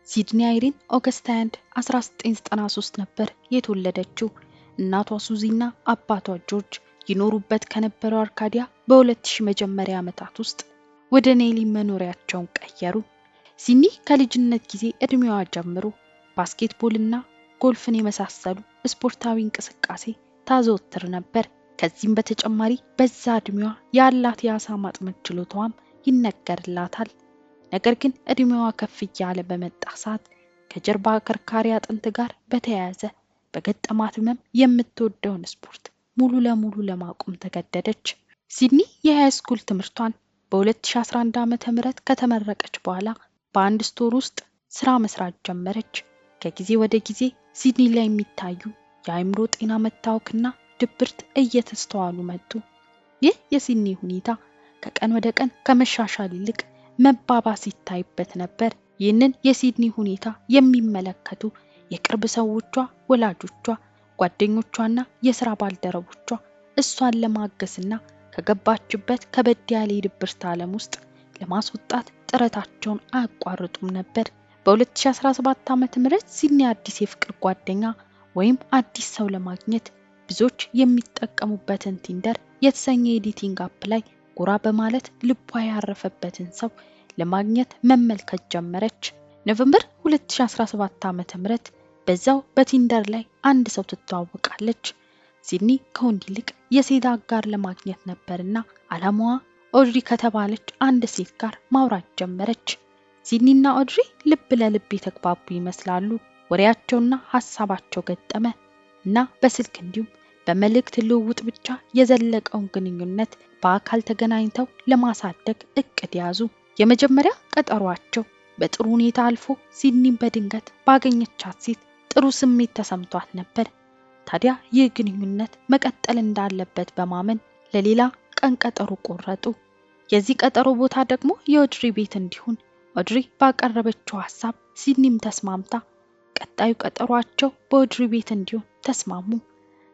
ሲድኒ አይሪን ኦገስት 21 1993 ነበር የተወለደችው። እናቷ ሱዚና አባቷ ጆርጅ ይኖሩበት ከነበረው አርካዲያ በ2000 መጀመሪያ ዓመታት ውስጥ ወደ ኔሊ መኖሪያቸውን ቀየሩ። ሲድኒ ከልጅነት ጊዜ እድሜዋ ጀምሮ ባስኬትቦልና ጎልፍን የመሳሰሉ ስፖርታዊ እንቅስቃሴ ታዘወትር ነበር። ከዚህም በተጨማሪ በዛ እድሜዋ ያላት የአሳ ማጥመድ ችሎታዋም ይነገርላታል። ነገር ግን እድሜዋ ከፍ እያለ በመጣ ሰዓት ከጀርባ ከርካሪ አጥንት ጋር በተያያዘ በገጠማት ህመም የምትወደውን ስፖርት ሙሉ ለሙሉ ለማቆም ተገደደች። ሲድኒ የሃይ ስኩል ትምህርቷን በ2011 ዓ.ም ከተመረቀች በኋላ በአንድ ስቶር ውስጥ ስራ መስራት ጀመረች። ከጊዜ ወደ ጊዜ ሲድኒ ላይ የሚታዩ የአእምሮ ጤና መታወክና ድብርት እየተስተዋሉ መጡ። ይህ የሲድኒ ሁኔታ ከቀን ወደ ቀን ከመሻሻል ይልቅ መባባስ ይታይበት ነበር። ይህንን የሲድኒ ሁኔታ የሚመለከቱ የቅርብ ሰዎቿ፣ ወላጆቿ፣ ጓደኞቿና የሥራ ባልደረቦቿ እሷን ለማገዝና ከገባችበት ከበድ ያለ የድብርት ዓለም ውስጥ ለማስወጣት ጥረታቸውን አያቋርጡም ነበር። በ2017 ዓ.ም ሲድኒ አዲስ የፍቅር ጓደኛ ወይም አዲስ ሰው ለማግኘት ብዙዎች የሚጠቀሙበትን ቲንደር የተሰኘ ኤዲቲንግ አፕ ላይ ጎራ በማለት ልቧ ያረፈበትን ሰው ለማግኘት መመልከት ጀመረች። ኖቬምበር 2017 ዓ.ም በዛው በቲንደር ላይ አንድ ሰው ትተዋወቃለች። ሲድኒ ከወንድ ይልቅ የሴት አጋር ለማግኘት ነበርና አላማዋ ኦድሪ ከተባለች አንድ ሴት ጋር ማውራት ጀመረች። ሲድኒና ኦድሪ ልብ ለልብ የተግባቡ ይመስላሉ። ወሬያቸውና ሐሳባቸው ገጠመ እና በስልክ እንዲሁም በመልእክት ልውውጥ ብቻ የዘለቀውን ግንኙነት በአካል ተገናኝተው ለማሳደግ እቅድ ያዙ። የመጀመሪያ ቀጠሯቸው በጥሩ ሁኔታ አልፎ ሲድኒን በድንገት ባገኘቻት ሴት ጥሩ ስሜት ተሰምቷት ነበር። ታዲያ ይህ ግንኙነት መቀጠል እንዳለበት በማመን ለሌላ ቀን ቀጠሮ ቆረጡ። የዚህ ቀጠሮ ቦታ ደግሞ የኦድሪ ቤት እንዲሆን ኦድሪ ባቀረበችው ሐሳብ ሲድኒም ተስማምታ ቀጣዩ ቀጠሯቸው በኦድሪ ቤት እንዲሆን ተስማሙ።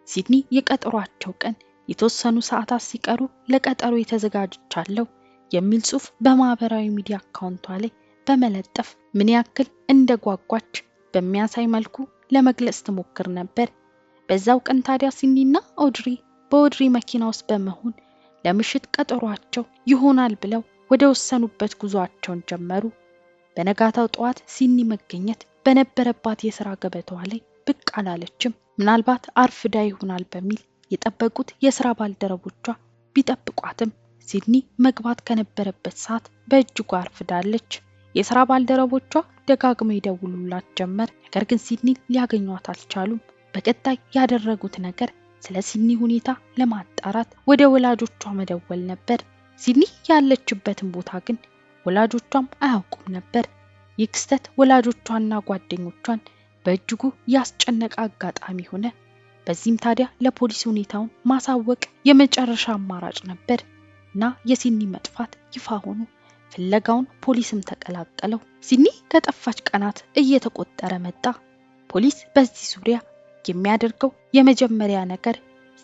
ሲድኒ የቀጠሯቸው ቀን የተወሰኑ ሰዓታት ሲቀሩ ለቀጠሮ የተዘጋጅቻለሁ የሚል ጽሑፍ በማህበራዊ ሚዲያ አካውንቷ ላይ በመለጠፍ ምን ያክል እንደጓጓች በሚያሳይ መልኩ ለመግለጽ ትሞክር ነበር። በዛው ቀን ታዲያ ሲድኒና ኦድሪ በኦድሪ መኪና ውስጥ በመሆን ለምሽት ቀጠሯቸው ይሆናል ብለው ወደ ወሰኑበት ጉዟቸውን ጀመሩ። በነጋታው ጠዋት ሲድኒ መገኘት በነበረባት የሥራ ገበታዋ ላይ ብቅ አላለችም። ምናልባት አርፍዳ ይሆናል በሚል የጠበቁት የሥራ ባልደረቦቿ ቢጠብቋትም ሲድኒ መግባት ከነበረበት ሰዓት በእጅጉ አርፍዳለች። የሥራ ባልደረቦቿ ደጋግመው ይደውሉላት ጀመር። ነገር ግን ሲድኒ ሊያገኟት አልቻሉም። በቀጣይ ያደረጉት ነገር ስለ ሲድኒ ሁኔታ ለማጣራት ወደ ወላጆቿ መደወል ነበር። ሲድኒ ያለችበትን ቦታ ግን ወላጆቿም አያውቁም ነበር። ይህ ክስተት ወላጆቿና ጓደኞቿን በእጅጉ ያስጨነቀ አጋጣሚ ሆነ። በዚህም ታዲያ ለፖሊስ ሁኔታውን ማሳወቅ የመጨረሻ አማራጭ ነበር እና የሲድኒ መጥፋት ይፋ ሆኖ ፍለጋውን ፖሊስም ተቀላቀለው። ሲድኒ ከጠፋች ቀናት እየተቆጠረ መጣ። ፖሊስ በዚህ ዙሪያ የሚያደርገው የመጀመሪያ ነገር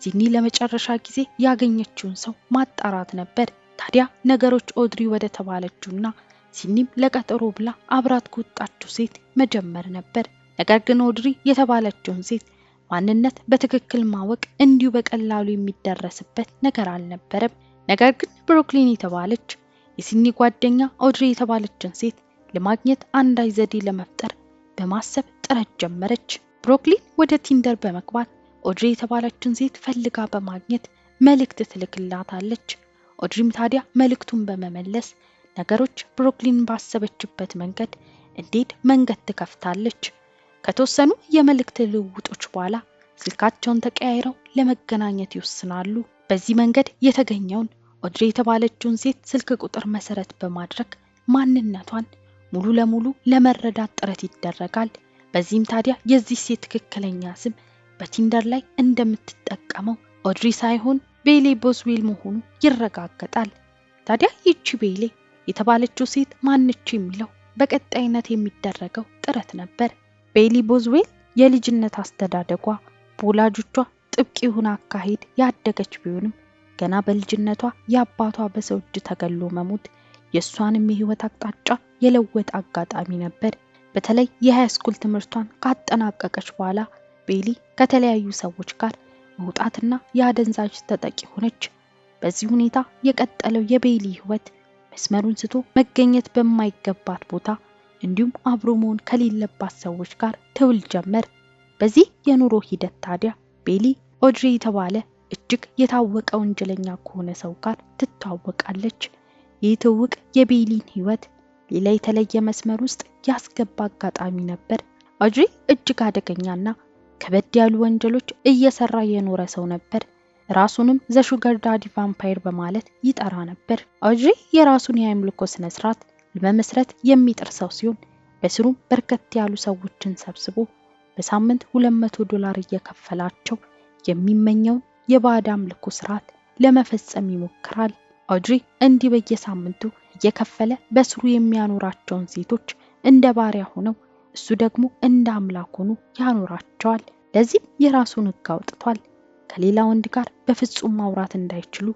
ሲድኒ ለመጨረሻ ጊዜ ያገኘችውን ሰው ማጣራት ነበር። ታዲያ ነገሮች ኦድሪ ወደ ተባለችውና ሲድኒም ለቀጠሮ ብላ አብራት ከወጣችው ሴት መጀመር ነበር። ነገር ግን ኦድሪ የተባለችውን ሴት ማንነት በትክክል ማወቅ እንዲሁ በቀላሉ የሚደረስበት ነገር አልነበረም። ነገር ግን ብሩክሊን የተባለች የሲድኒ ጓደኛ ኦድሪ የተባለችን ሴት ለማግኘት አንዳች ዘዴ ለመፍጠር በማሰብ ጥረት ጀመረች። ብሩክሊን ወደ ቲንደር በመግባት ኦድሪ የተባለችን ሴት ፈልጋ በማግኘት መልእክት ትልክላታለች። ኦድሪም ታዲያ መልእክቱን በመመለስ ነገሮች ብሩክሊን ባሰበችበት መንገድ እንዴት መንገድ ትከፍታለች። ከተወሰኑ የመልእክት ልውውጦች በኋላ ስልካቸውን ተቀያይረው ለመገናኘት ይወስናሉ። በዚህ መንገድ የተገኘውን ኦድሪ የተባለችውን ሴት ስልክ ቁጥር መሰረት በማድረግ ማንነቷን ሙሉ ለሙሉ ለመረዳት ጥረት ይደረጋል። በዚህም ታዲያ የዚህ ሴት ትክክለኛ ስም በቲንደር ላይ እንደምትጠቀመው ኦድሪ ሳይሆን ቤሊ ቦዝዌል መሆኑ ይረጋገጣል። ታዲያ ይቺ ቤሊ የተባለችው ሴት ማንች የሚለው በቀጣይነት የሚደረገው ጥረት ነበር። ቤሊ ቦዝዌል የልጅነት አስተዳደጓ በወላጆቿ ጥብቅ የሆነ አካሄድ ያደገች ቢሆንም ገና በልጅነቷ የአባቷ በሰው እጅ ተገሎ መሞት የሷንም የህይወት አቅጣጫ የለወጠ አጋጣሚ ነበር። በተለይ የሃይስኩል ትምህርቷን ካጠናቀቀች በኋላ ቤሊ ከተለያዩ ሰዎች ጋር መውጣትና የአደንዛዥ ተጠቂ ሆነች። በዚህ ሁኔታ የቀጠለው የቤሊ ህይወት መስመሩን ስቶ መገኘት በማይገባት ቦታ እንዲሁም አብሮ መሆን ከሌለባት ሰዎች ጋር ትውል ጀመር። በዚህ የኑሮ ሂደት ታዲያ ቤሊ ኦድሪ የተባለ እጅግ የታወቀ ወንጀለኛ ከሆነ ሰው ጋር ትተዋወቃለች። ይህ ትውውቅ የቤሊን ህይወት ሌላ የተለየ መስመር ውስጥ ያስገባ አጋጣሚ ነበር። ኦድሪ እጅግ አደገኛና ከበድ ያሉ ወንጀሎች እየሰራ የኖረ ሰው ነበር። ራሱንም ዘ ሹገር ዳዲ ቫምፓየር በማለት ይጠራ ነበር። ኦድሪ የራሱን የአምልኮ ስነ ስርዓት ለመመስረት የሚጥር ሰው ሲሆን በስሩም በርከት ያሉ ሰዎችን ሰብስቦ በሳምንት $200 እየከፈላቸው የሚመኘውን የባዕድ አምልኮ ስርዓት ለመፈጸም ይሞክራል። ኦድሪ እንዲህ በየሳምንቱ እየከፈለ በስሩ የሚያኖራቸውን ሴቶች እንደ ባሪያ ሆነው እሱ ደግሞ እንደ አምላክ ሆኖ ያኖራቸዋል። ለዚህም የራሱን ሕግ አውጥቷል። ከሌላ ወንድ ጋር በፍጹም ማውራት እንዳይችሉ፣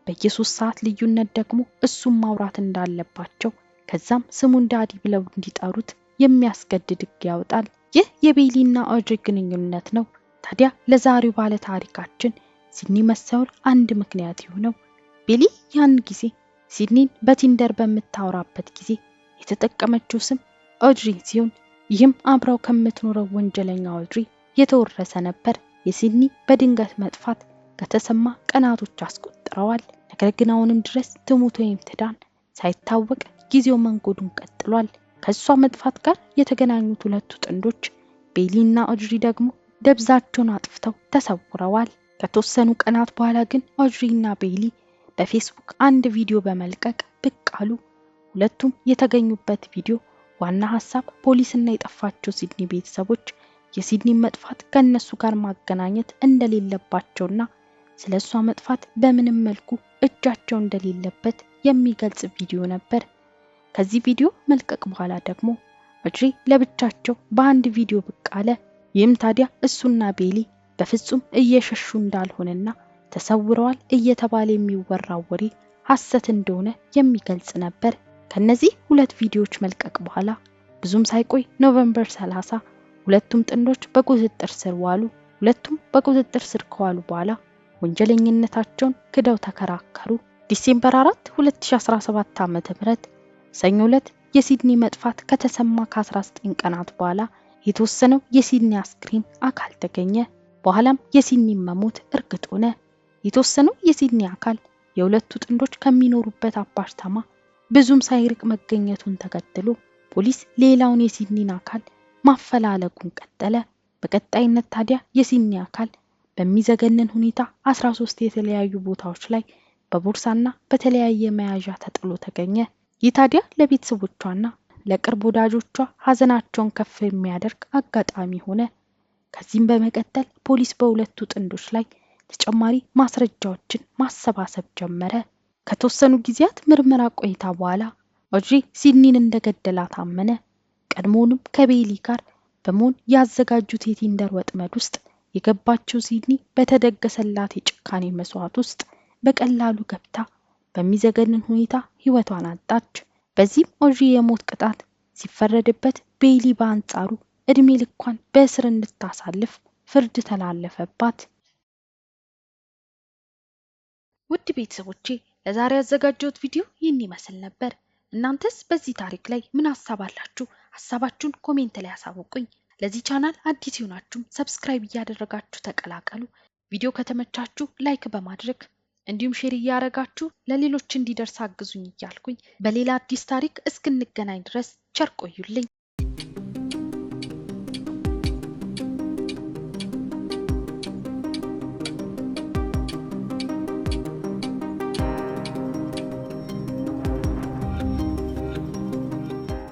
በየ3 ሰዓት ልዩነት ደግሞ እሱም ማውራት እንዳለባቸው፣ ከዛም ስሙን ዳዲ ብለው እንዲጠሩት የሚያስገድድ ሕግ ያወጣል። ይህ የቤሊና ኦድሪ ግንኙነት ነው። ታዲያ ለዛሬው ባለ ታሪካችን ሲድኒ መሰወር አንድ ምክንያት ይሆነው። ቤሊ ያን ጊዜ ሲድኒን በቲንደር በምታወራበት ጊዜ የተጠቀመችው ስም ኦድሪ ሲሆን ይህም አብራው ከምትኖረው ወንጀለኛ ኦድሪ የተወረሰ ነበር። የሲድኒ በድንገት መጥፋት ከተሰማ ቀናቶች አስቆጥረዋል። ነገር ግን አሁንም ድረስ ትሙት ወይም ትዳን ሳይታወቅ ጊዜው መንጎዱን ቀጥሏል። ከሷ መጥፋት ጋር የተገናኙት ሁለቱ ጥንዶች ቤሊና ኦድሪ ደግሞ ደብዛቸውን አጥፍተው ተሰውረዋል። ከተወሰኑ ቀናት በኋላ ግን ኦድሪና ቤሊ በፌስቡክ አንድ ቪዲዮ በመልቀቅ ብቅ አሉ። ሁለቱም የተገኙበት ቪዲዮ ዋና ሐሳብ ፖሊስና የጠፋቸው ሲድኒ ቤተሰቦች የሲድኒ መጥፋት ከነሱ ጋር ማገናኘት እንደሌለባቸውና ስለሷ መጥፋት በምንም መልኩ እጃቸው እንደሌለበት የሚገልጽ ቪዲዮ ነበር። ከዚህ ቪዲዮ መልቀቅ በኋላ ደግሞ ኦድሪ ለብቻቸው በአንድ ቪዲዮ ብቅ አለ። ይህም ታዲያ እሱና ቤሊ በፍጹም እየሸሹ እንዳልሆነና ተሰውረዋል እየተባለ የሚወራው ወሬ ሐሰት እንደሆነ የሚገልጽ ነበር። ከነዚህ ሁለት ቪዲዮዎች መልቀቅ በኋላ ብዙም ሳይቆይ ኖቬምበር 30 ሁለቱም ጥንዶች በቁጥጥር ስር ዋሉ። ሁለቱም በቁጥጥር ስር ከዋሉ በኋላ ወንጀለኝነታቸውን ክደው ተከራከሩ። ዲሴምበር 4 2017 ዓ.ም ሰኞ ዕለት የሲድኒ መጥፋት ከተሰማ ከ19 ቀናት በኋላ የተወሰነው የሲድኒ አስክሬን አካል ተገኘ። በኋላም የሲድኒ መሞት እርግጥ ሆነ። የተወሰነው የሲድኒ አካል የሁለቱ ጥንዶች ከሚኖሩበት አፓርታማ ብዙም ሳይርቅ መገኘቱን ተከትሎ ፖሊስ ሌላውን የሲድኒን አካል ማፈላለጉን ቀጠለ። በቀጣይነት ታዲያ የሲድኒ አካል በሚዘገነን ሁኔታ 13 የተለያዩ ቦታዎች ላይ በቦርሳና በተለያየ መያዣ ተጥሎ ተገኘ። ይህ ታዲያ ለቤተሰቦቿና ለቅርብ ወዳጆቿ ሀዘናቸውን ከፍ የሚያደርግ አጋጣሚ ሆነ። ከዚህም በመቀጠል ፖሊስ በሁለቱ ጥንዶች ላይ ተጨማሪ ማስረጃዎችን ማሰባሰብ ጀመረ። ከተወሰኑ ጊዜያት ምርመራ ቆይታ በኋላ ኦድሪ ሲድኒን እንደገደላት አመነ። ቀድሞውንም ከቤሊ ጋር በመሆን ያዘጋጁት የቲንደር ወጥመድ ውስጥ የገባችው ሲድኒ በተደገሰላት የጭካኔ መስዋዕት ውስጥ በቀላሉ ገብታ በሚዘገንን ሁኔታ ህይወቷን አጣች። በዚህም ኦድሪ የሞት ቅጣት ሲፈረድበት፣ ቤሊ በአንጻሩ እድሜ ልኳን በእስር እንድታሳልፍ ፍርድ ተላለፈባት። ውድ ቤተሰቦቼ ለዛሬ ያዘጋጀሁት ቪዲዮ ይህን ይመስል ነበር። እናንተስ በዚህ ታሪክ ላይ ምን ሐሳብ አላችሁ? ሐሳባችሁን ኮሜንት ላይ አሳውቁኝ። ለዚህ ቻናል አዲስ ይሆናችሁ ሰብስክራይብ እያደረጋችሁ ተቀላቀሉ። ቪዲዮ ከተመቻችሁ ላይክ በማድረግ እንዲሁም ሼር እያደረጋችሁ ለሌሎች እንዲደርስ አግዙኝ እያልኩኝ በሌላ አዲስ ታሪክ እስክንገናኝ ድረስ ቸር ቆዩልኝ።